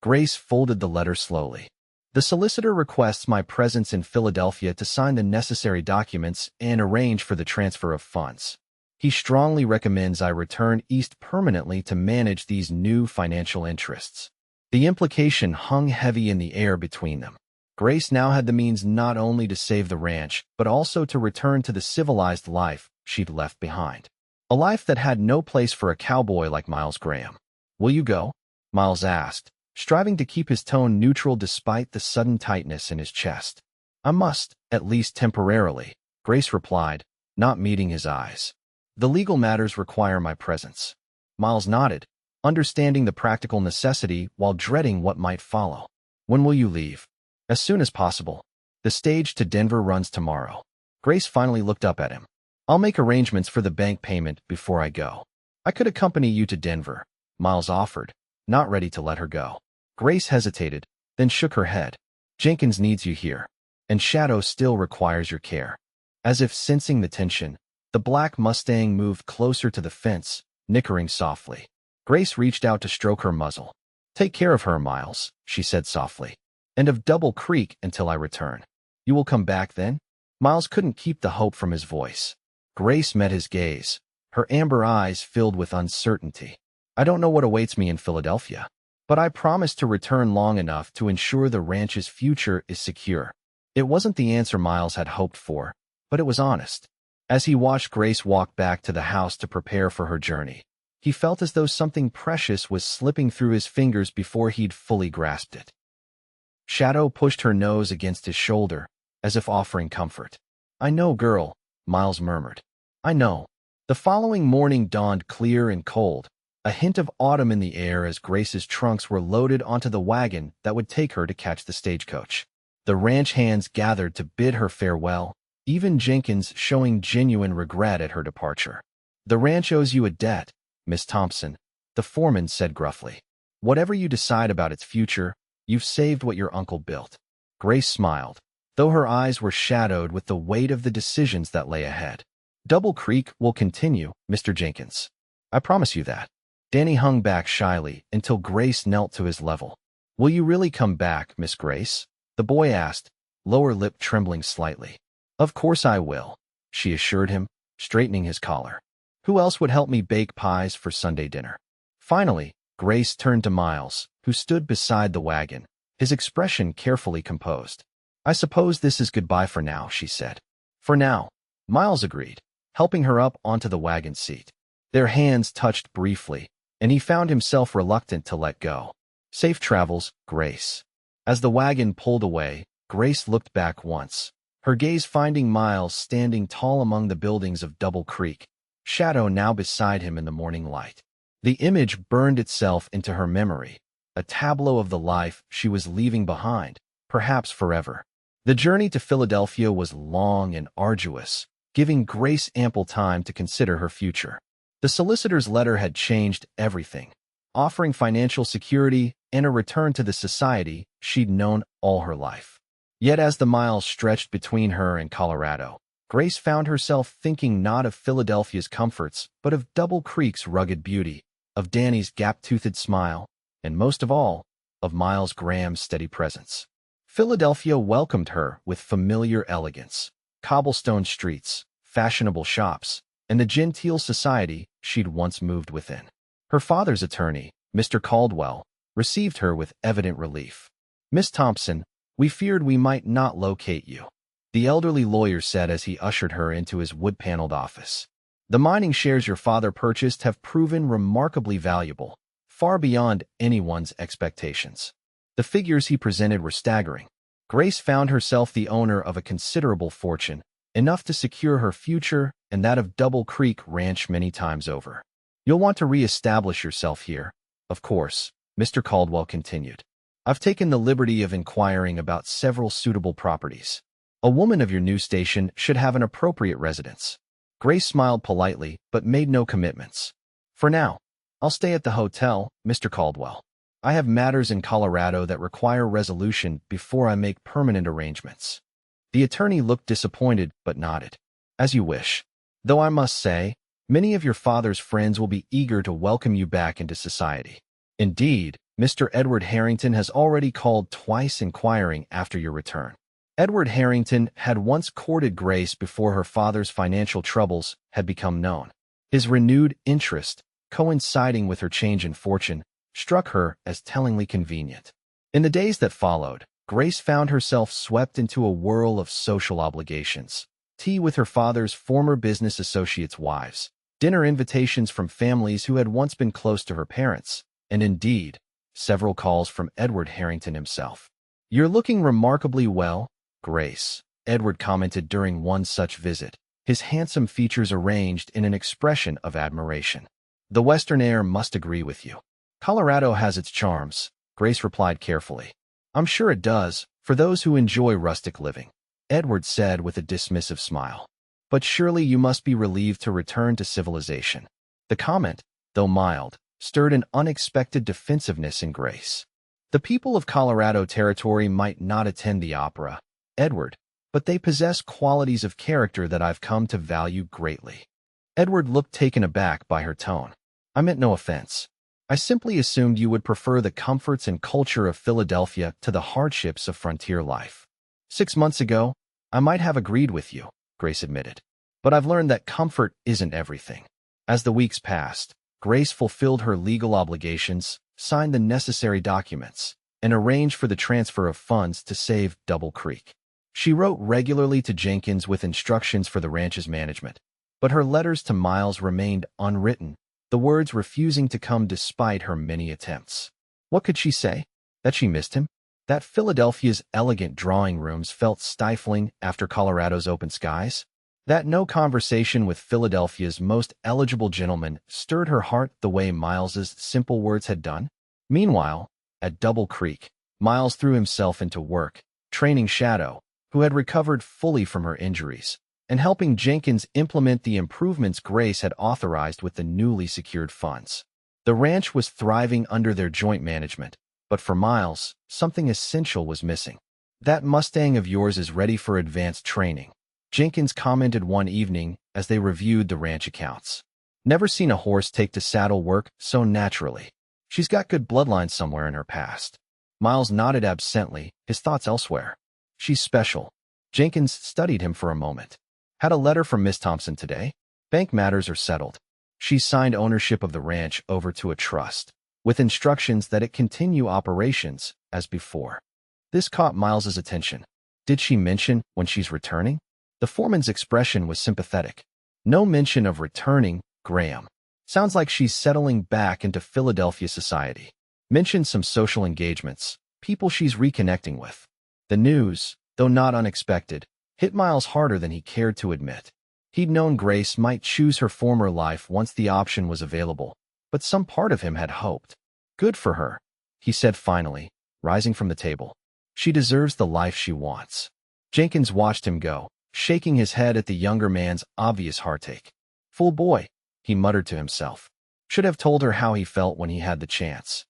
Grace folded the letter slowly. "The solicitor requests my presence in Philadelphia to sign the necessary documents and arrange for the transfer of funds. He strongly recommends I return east permanently to manage these new financial interests." The implication hung heavy in the air between them. Grace now had the means not only to save the ranch, but also to return to the civilized life she'd left behind. A life that had no place for a cowboy like Miles Graham. "Will you go?" Miles asked, striving to keep his tone neutral despite the sudden tightness in his chest. "I must, at least temporarily," Grace replied, not meeting his eyes. "The legal matters require my presence." Miles nodded, understanding the practical necessity while dreading what might follow. "When will you leave?" "As soon as possible. The stage to Denver runs tomorrow." Grace finally looked up at him. "I'll make arrangements for the bank payment before I go." "I could accompany you to Denver," Miles offered, not ready to let her go. Grace hesitated, then shook her head. "Jenkins needs you here, and Shadow still requires your care." As if sensing the tension, the black Mustang moved closer to the fence, nickering softly. Grace reached out to stroke her muzzle. "Take care of her, Miles," she said softly. "And of Double Creek until I return." "You will come back then?" Miles couldn't keep the hope from his voice. Grace met his gaze, her amber eyes filled with uncertainty. "I don't know what awaits me in Philadelphia, but I promise to return long enough to ensure the ranch's future is secure." It wasn't the answer Miles had hoped for, but it was honest. As he watched Grace walk back to the house to prepare for her journey, he felt as though something precious was slipping through his fingers before he'd fully grasped it. Shadow pushed her nose against his shoulder, as if offering comfort. "I know, girl," Miles murmured. "I know." The following morning dawned clear and cold, a hint of autumn in the air as Grace's trunks were loaded onto the wagon that would take her to catch the stagecoach. The ranch hands gathered to bid her farewell, even Jenkins showing genuine regret at her departure. "The ranch owes you a debt, Miss Thompson," the foreman said gruffly. "Whatever you decide about its future, you've saved what your uncle built." Grace smiled, though her eyes were shadowed with the weight of the decisions that lay ahead. "Double Creek will continue, Mr. Jenkins. I promise you that." Danny hung back shyly until Grace knelt to his level. "Will you really come back, Miss Grace?" the boy asked, lower lip trembling slightly. "Of course I will," she assured him, straightening his collar. "Who else would help me bake pies for Sunday dinner?" Finally, Grace turned to Miles, who stood beside the wagon, his expression carefully composed. "I suppose this is goodbye for now," she said. "For now," Miles agreed, helping her up onto the wagon seat. Their hands touched briefly, and he found himself reluctant to let go. "Safe travels, Grace." As the wagon pulled away, Grace looked back once, her gaze finding Miles standing tall among the buildings of Double Creek, Shadow now beside him in the morning light. The image burned itself into her memory, a tableau of the life she was leaving behind, perhaps forever. The journey to Philadelphia was long and arduous, giving Grace ample time to consider her future. The solicitor's letter had changed everything, offering financial security and a return to the society she'd known all her life. Yet as the miles stretched between her and Colorado, Grace found herself thinking not of Philadelphia's comforts, but of Double Creek's rugged beauty, of Danny's gap-toothed smile, and most of all, of Miles Graham's steady presence. Philadelphia welcomed her with familiar elegance, cobblestone streets, fashionable shops, and the genteel society she'd once moved within. Her father's attorney, Mr. Caldwell, received her with evident relief. "Miss Thompson, we feared we might not locate you," the elderly lawyer said as he ushered her into his wood-paneled office. "The mining shares your father purchased have proven remarkably valuable, far beyond anyone's expectations." The figures he presented were staggering. Grace found herself the owner of a considerable fortune, enough to secure her future and that of Double Creek Ranch many times over. "You'll want to re-establish yourself here, of course," Mr. Caldwell continued. "I've taken the liberty of inquiring about several suitable properties. A woman of your new station should have an appropriate residence." Grace smiled politely, but made no commitments. "For now, I'll stay at the hotel, Mr. Caldwell. I have matters in Colorado that require resolution before I make permanent arrangements." The attorney looked disappointed but nodded. As you wish. Though I must say, many of your father's friends will be eager to welcome you back into society. Indeed, Mr. Edward Harrington has already called twice inquiring after your return. Edward Harrington had once courted Grace before her father's financial troubles had become known. His renewed interest, coinciding with her change in fortune, struck her as tellingly convenient. In the days that followed, Grace found herself swept into a whirl of social obligations. Tea with her father's former business associates' wives, dinner invitations from families who had once been close to her parents, and indeed, several calls from Edward Harrington himself. "You're looking remarkably well, Grace," Edward commented during one such visit, his handsome features arranged in an expression of admiration. "The Western air must agree with you." "Colorado has its charms," Grace replied carefully. "I'm sure it does, for those who enjoy rustic living," Edward said with a dismissive smile. "But surely you must be relieved to return to civilization." The comment, though mild, stirred an unexpected defensiveness in Grace. "The people of Colorado Territory might not attend the opera, Edward, but they possess qualities of character that I've come to value greatly." Edward looked taken aback by her tone. "I meant no offense. I simply assumed you would prefer the comforts and culture of Philadelphia to the hardships of frontier life." 6 months ago, I might have agreed with you," Grace admitted. "But I've learned that comfort isn't everything." As the weeks passed, Grace fulfilled her legal obligations, signed the necessary documents, and arranged for the transfer of funds to save Double Creek. She wrote regularly to Jenkins with instructions for the ranch's management, but her letters to Miles remained unwritten, the words refusing to come despite her many attempts. What could she say? That she missed him? That Philadelphia's elegant drawing rooms felt stifling after Colorado's open skies? That no conversation with Philadelphia's most eligible gentleman stirred her heart the way Miles's simple words had done? Meanwhile, at Double Creek, Miles threw himself into work, training Shadow, who had recovered fully from her injuries, and helping Jenkins implement the improvements Grace had authorized with the newly secured funds. The ranch was thriving under their joint management, but for Miles, something essential was missing. "That Mustang of yours is ready for advanced training," Jenkins commented one evening as they reviewed the ranch accounts. "Never seen a horse take to saddle work so naturally. She's got good bloodlines somewhere in her past." Miles nodded absently, his thoughts elsewhere. "She's special." Jenkins studied him for a moment. "Had a letter from Miss Thompson today. Bank matters are settled. She's signed ownership of the ranch over to a trust, with instructions that it continue operations as before." This caught Miles's attention. "Did she mention when she's returning?" The foreman's expression was sympathetic. "No mention of returning, Graham. Sounds like she's settling back into Philadelphia society. Mentioned some social engagements, people she's reconnecting with." The news, though not unexpected, hit Miles harder than he cared to admit. He'd known Grace might choose her former life once the option was available, but some part of him had hoped. "Good for her," he said finally, rising from the table. "She deserves the life she wants." Jenkins watched him go, shaking his head at the younger man's obvious heartache. "Fool boy," he muttered to himself. "Should have told her how he felt when he had the chance."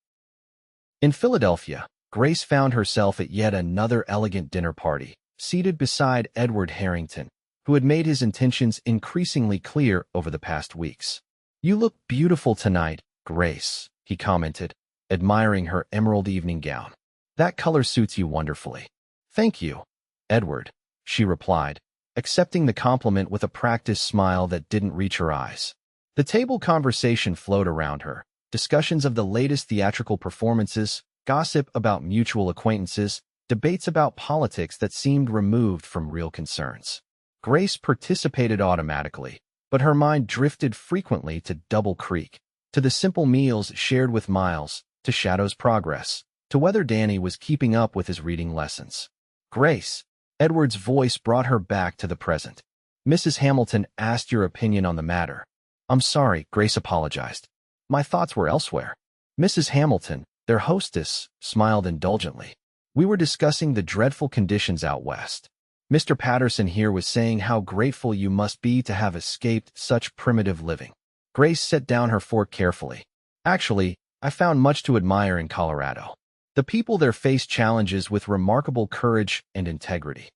In Philadelphia, Grace found herself at yet another elegant dinner party, seated beside Edward Harrington, who had made his intentions increasingly clear over the past weeks. "You look beautiful tonight, Grace," he commented, admiring her emerald evening gown. "That color suits you wonderfully." "Thank you, Edward," she replied, accepting the compliment with a practiced smile that didn't reach her eyes. The table conversation flowed around her, discussions of the latest theatrical performances, gossip about mutual acquaintances, debates about politics that seemed removed from real concerns. Grace participated automatically, but her mind drifted frequently to Double Creek, to the simple meals shared with Miles, to Shadow's progress, to whether Danny was keeping up with his reading lessons. "Grace," Edward's voice brought her back to the present. "Mrs. Hamilton asked your opinion on the matter." "I'm sorry," Grace apologized. "My thoughts were elsewhere." Mrs. Hamilton, their hostess, smiled indulgently. "We were discussing the dreadful conditions out west. Mr. Patterson here was saying how grateful you must be to have escaped such primitive living." Grace set down her fork carefully. "Actually, I found much to admire in Colorado. The people there face challenges with remarkable courage and integrity.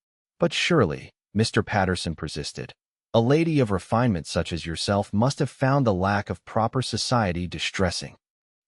But surely, Mr. Patterson persisted. A lady of refinement such as yourself must have found the lack of proper society distressing.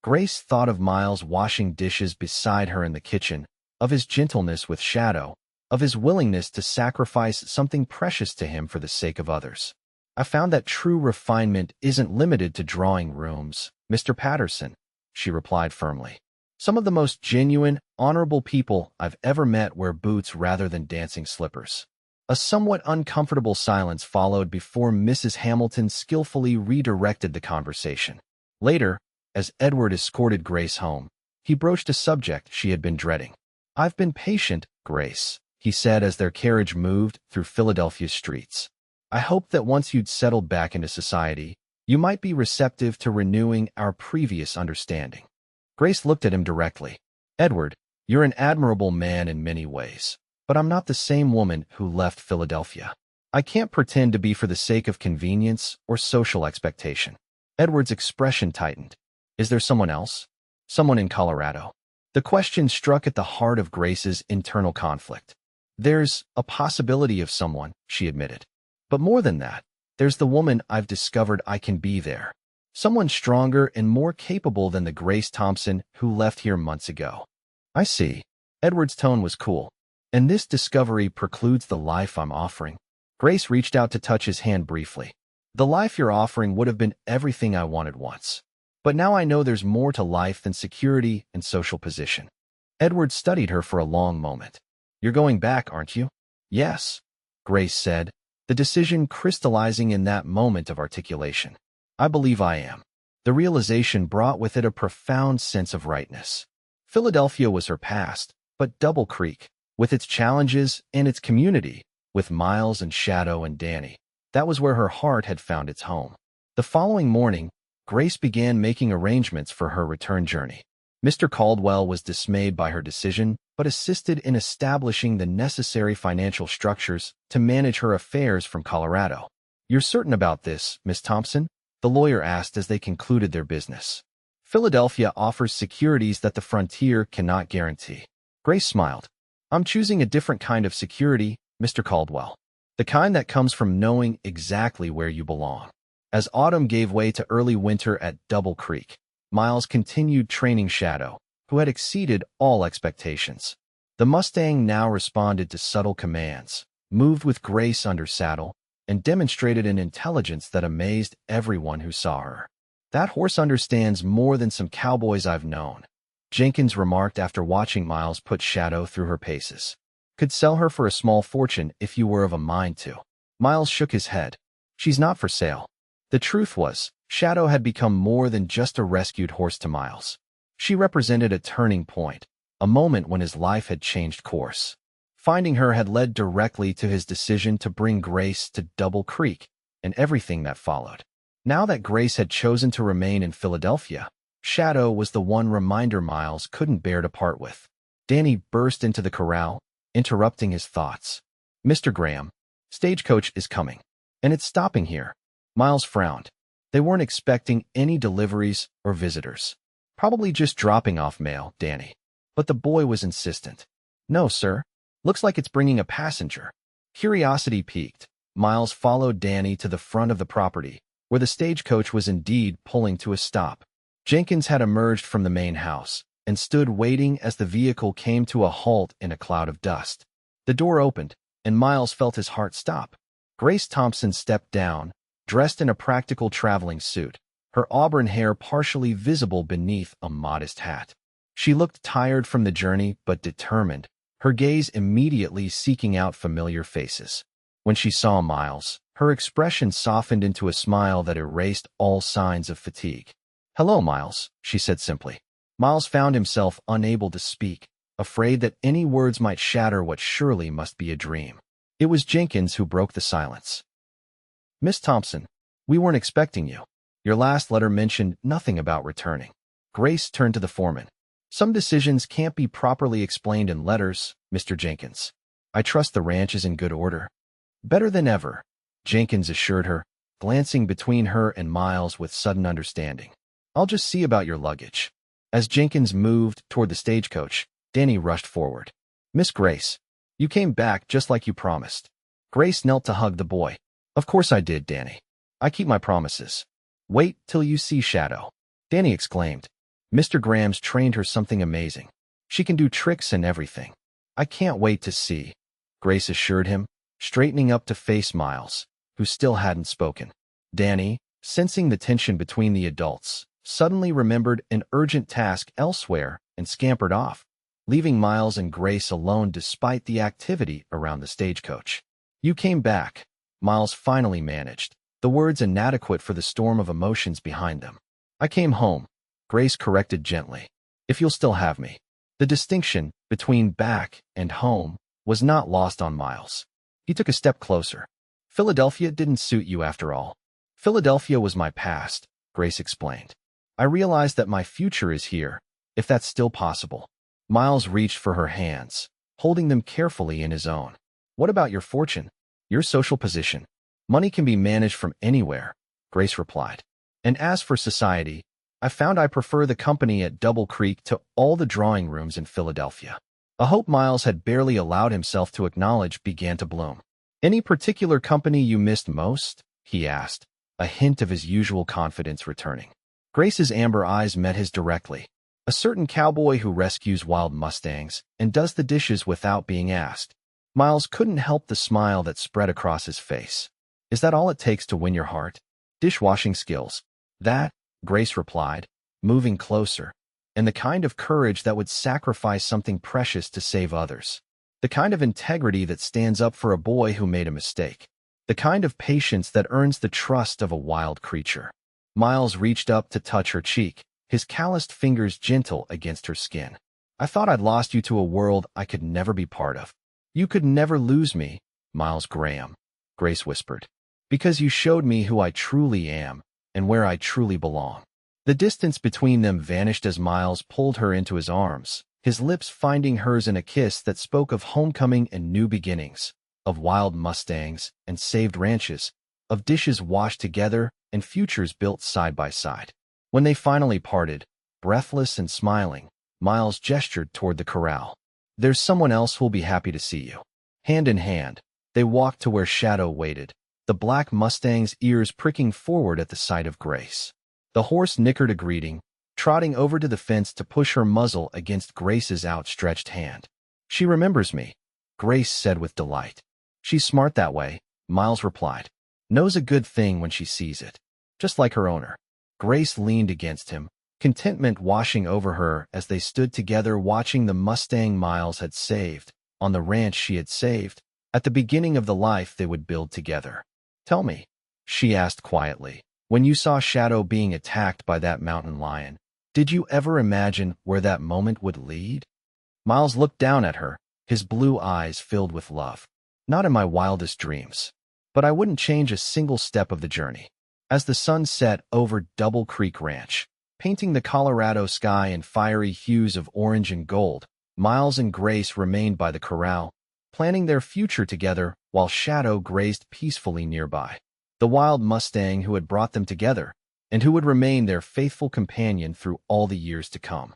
Grace thought of Miles washing dishes beside her in the kitchen, of his gentleness with Shadow, of his willingness to sacrifice something precious to him for the sake of others. I found that true refinement isn't limited to drawing rooms, Mr. Patterson, she replied firmly. Some of the most genuine, honorable people I've ever met wear boots rather than dancing slippers. A somewhat uncomfortable silence followed before Mrs. Hamilton skillfully redirected the conversation. Later, as Edward escorted Grace home, he broached a subject she had been dreading. "I've been patient, Grace," he said as their carriage moved through Philadelphia's streets. "I hoped that once you'd settled back into society, you might be receptive to renewing our previous understanding." Grace looked at him directly. "Edward, you're an admirable man in many ways. But I'm not the same woman who left Philadelphia. I can't pretend to be for the sake of convenience or social expectation." Edward's expression tightened. "Is there someone else? Someone in Colorado?" The question struck at the heart of Grace's internal conflict. "There's a possibility of someone," she admitted. "But more than that, there's the woman I've discovered I can be there. Someone stronger and more capable than the Grace Thompson who left here months ago." "I see." Edward's tone was cool. "And this discovery precludes the life I'm offering." Grace reached out to touch his hand briefly. "The life you're offering would have been everything I wanted once. But now I know there's more to life than security and social position." Edward studied her for a long moment. "You're going back, aren't you?" "Yes," Grace said, the decision crystallizing in that moment of articulation. "I believe I am." The realization brought with it a profound sense of rightness. Philadelphia was her past, but Double Creek, with its challenges and its community, with Miles and Shadow and Danny, that was where her heart had found its home. The following morning, Grace began making arrangements for her return journey. Mr. Caldwell was dismayed by her decision, but assisted in establishing the necessary financial structures to manage her affairs from Colorado. "You're certain about this, Miss Thompson?" the lawyer asked as they concluded their business. "Philadelphia offers securities that the frontier cannot guarantee." Grace smiled. "I'm choosing a different kind of security, Mr. Caldwell. The kind that comes from knowing exactly where you belong." As autumn gave way to early winter at Double Creek, Miles continued training Shadow, who had exceeded all expectations. The Mustang now responded to subtle commands, moved with grace under saddle, and demonstrated an intelligence that amazed everyone who saw her. "That horse understands more than some cowboys I've known," Jenkins remarked after watching Miles put Shadow through her paces. "Could sell her for a small fortune if you were of a mind to." Miles shook his head. "She's not for sale." The truth was, Shadow had become more than just a rescued horse to Miles. She represented a turning point, a moment when his life had changed course. Finding her had led directly to his decision to bring Grace to Double Creek and everything that followed. Now that Grace had chosen to remain in Philadelphia, Shadow was the one reminder Miles couldn't bear to part with. Danny burst into the corral, interrupting his thoughts. "Mr. Graham, stagecoach is coming, and it's stopping here." Miles frowned. They weren't expecting any deliveries or visitors. "Probably just dropping off mail, Danny." But the boy was insistent. "No, sir. Looks like it's bringing a passenger." Curiosity piqued. Miles followed Danny to the front of the property, where the stagecoach was indeed pulling to a stop. Jenkins had emerged from the main house and stood waiting as the vehicle came to a halt in a cloud of dust. The door opened, and Miles felt his heart stop. Grace Thompson stepped down, dressed in a practical traveling suit, her auburn hair partially visible beneath a modest hat. She looked tired from the journey but determined, her gaze immediately seeking out familiar faces. When she saw Miles, her expression softened into a smile that erased all signs of fatigue. "Hello, Miles," she said simply. Miles found himself unable to speak, afraid that any words might shatter what surely must be a dream. It was Jenkins who broke the silence. "Miss Thompson, we weren't expecting you. Your last letter mentioned nothing about returning." Grace turned to the foreman. "Some decisions can't be properly explained in letters, Mr. Jenkins. I trust the ranch is in good order." "Better than ever," Jenkins assured her, glancing between her and Miles with sudden understanding. "I'll just see about your luggage." As Jenkins moved toward the stagecoach, Danny rushed forward. "Miss Grace, You came back just like you promised. Grace knelt to hug the boy. Of course I did, Danny. I keep my promises. Wait till you see Shadow, Danny exclaimed. Mr. Graham's trained her something amazing. She can do tricks and everything. I can't wait to see, Grace assured him, straightening up to face Miles, who still hadn't spoken. Danny, sensing the tension between the adults, suddenly remembered an urgent task elsewhere and scampered off, leaving Miles and Grace alone despite the activity around the stagecoach. You came back, Miles finally managed, the words inadequate for the storm of emotions behind them. I came home, Grace corrected gently. If you'll still have me. The distinction between back and home was not lost on Miles. He took a step closer. Philadelphia didn't suit you after all. Philadelphia was my past, Grace explained. I realized that my future is here, if that's still possible. Miles reached for her hands, holding them carefully in his own. What about your fortune? Your social position? Money can be managed from anywhere, Grace replied. And as for society, I found I prefer the company at Double Creek to all the drawing rooms in Philadelphia. A hope Miles had barely allowed himself to acknowledge began to bloom. Any particular company you missed most? He asked, a hint of his usual confidence returning. Grace's amber eyes met his directly. A certain cowboy who rescues wild Mustangs and does the dishes without being asked. Miles couldn't help the smile that spread across his face. Is that all it takes to win your heart? Dishwashing skills. That, Grace replied, moving closer. And the kind of courage that would sacrifice something precious to save others. The kind of integrity that stands up for a boy who made a mistake. The kind of patience that earns the trust of a wild creature. Miles reached up to touch her cheek, his calloused fingers gentle against her skin. I thought I'd lost you to a world I could never be part of. You could never lose me, Miles Graham, Grace whispered. Because you showed me who I truly am and where I truly belong. The distance between them vanished as Miles pulled her into his arms, his lips finding hers in a kiss that spoke of homecoming and new beginnings, of wild Mustangs and saved ranches, of dishes washed together and futures built side by side. When they finally parted, breathless and smiling, Miles gestured toward the corral. There's someone else who'll be happy to see you. Hand in hand, they walked to where Shadow waited, the black Mustang's ears pricking forward at the sight of Grace. The horse nickered a greeting, trotting over to the fence to push her muzzle against Grace's outstretched hand. She remembers me, Grace said with delight. She's smart that way, Miles replied. Knows a good thing when she sees it. Just like her owner. Grace leaned against him, contentment washing over her as they stood together watching the Mustang Miles had saved, on the ranch she had saved, at the beginning of the life they would build together. Tell me, she asked quietly, when you saw Shadow being attacked by that mountain lion, did you ever imagine where that moment would lead? Miles looked down at her, his blue eyes filled with love. Not in my wildest dreams. But I wouldn't change a single step of the journey. As the sun set over Double Creek Ranch, painting the Colorado sky in fiery hues of orange and gold, Miles and Grace remained by the corral, planning their future together while Shadow grazed peacefully nearby. The wild Mustang who had brought them together, and who would remain their faithful companion through all the years to come.